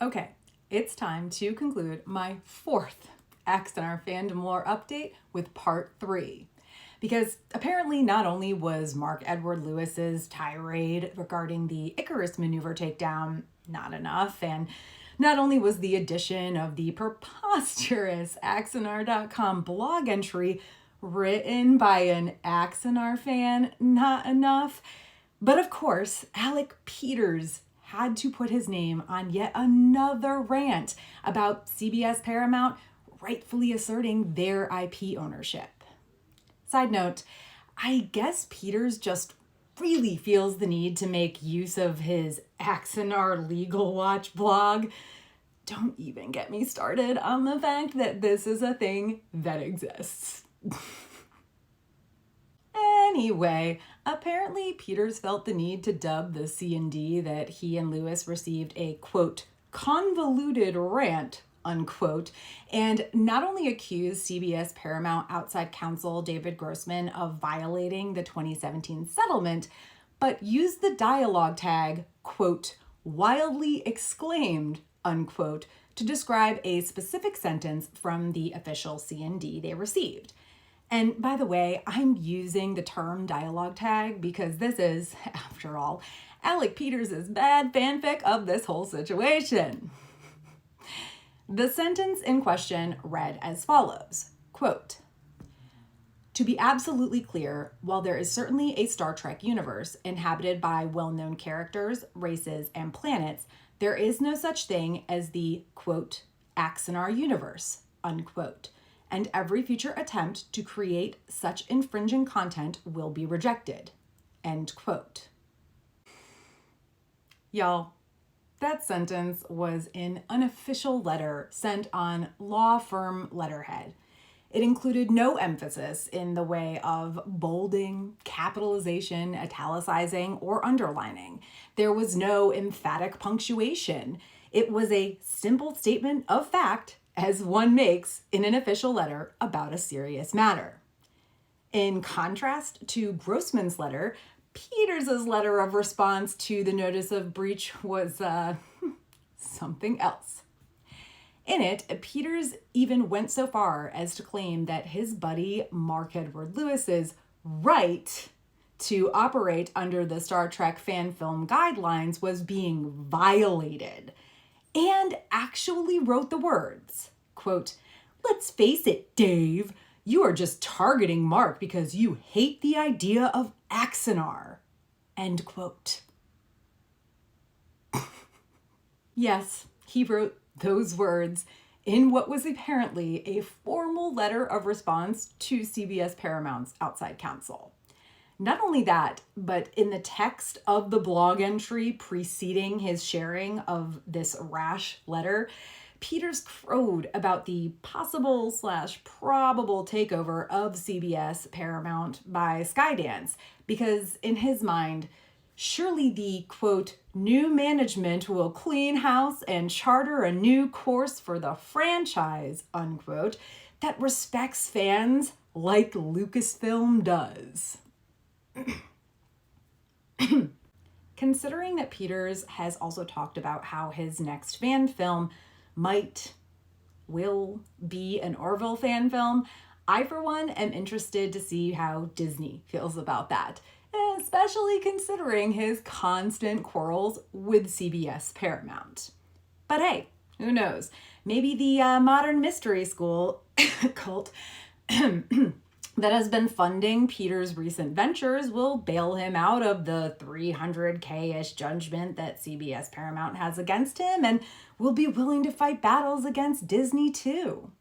Okay, it's time to conclude my fourth Axanar Fandom lore update with part 3. Because apparently not only was Mark Edward Lewis's tirade regarding the Icarus maneuver takedown not enough, and not only was the addition of the preposterous Axanar.com blog entry written by an Axanar fan not enough, but of course, Alec Peters had to put his name on yet another rant about CBS Paramount rightfully asserting their IP ownership. Side note, I guess Peters just really feels the need to make use of his Axanar Legal Watch blog. Don't even get me started on the fact that this is a thing that exists. Anyway, apparently Peters felt the need to dub the C&D that he and Lewis received a, quote, convoluted rant, unquote, and not only accused CBS Paramount outside counsel David Grossman of violating the 2017 settlement, but used the dialogue tag, quote, wildly exclaimed, unquote, to describe a specific sentence from the official C&D they received. And by the way, I'm using the term dialogue tag because this is, after all, Alec Peters' bad fanfic of this whole situation. The sentence in question read as follows, quote, to be absolutely clear, while there is certainly a Star Trek universe inhabited by well-known characters, races, and planets, there is no such thing as the, quote, Axanar universe, unquote, and every future attempt to create such infringing content will be rejected, end quote. Y'all, that sentence was an unofficial letter sent on law firm letterhead. It included no emphasis in the way of bolding, capitalization, italicizing, or underlining. There was no emphatic punctuation. It was a simple statement of fact, as one makes in an official letter about a serious matter. In contrast to Grossman's letter, Peters' letter of response to the notice of breach was something else. In it, Peters even went so far as to claim that his buddy Mark Edward Lewis's right to operate under the Star Trek fan film guidelines was being violated, and actually wrote the words, quote, let's face it, Dave, you are just targeting Mark because you hate the idea of Axanar, end quote. Yes, he wrote those words in what was apparently a formal letter of response to CBS Paramount's outside counsel. Not only that, but in the text of the blog entry preceding his sharing of this rash letter, Peters crowed about the possible/probable takeover of CBS Paramount by Skydance, because in his mind, surely the, quote, new management will clean house and charter a new course for the franchise, unquote, that respects fans like Lucasfilm does. Considering that Peters has also talked about how his next fan film will be an Orville fan film, I, for one, am interested to see how Disney feels about that, especially considering his constant quarrels with CBS Paramount. But hey, who knows? Maybe the modern mystery school cult that has been funding Peters' recent ventures will bail him out of the $300K-ish judgment that CBS Paramount has against him and will be willing to fight battles against Disney too.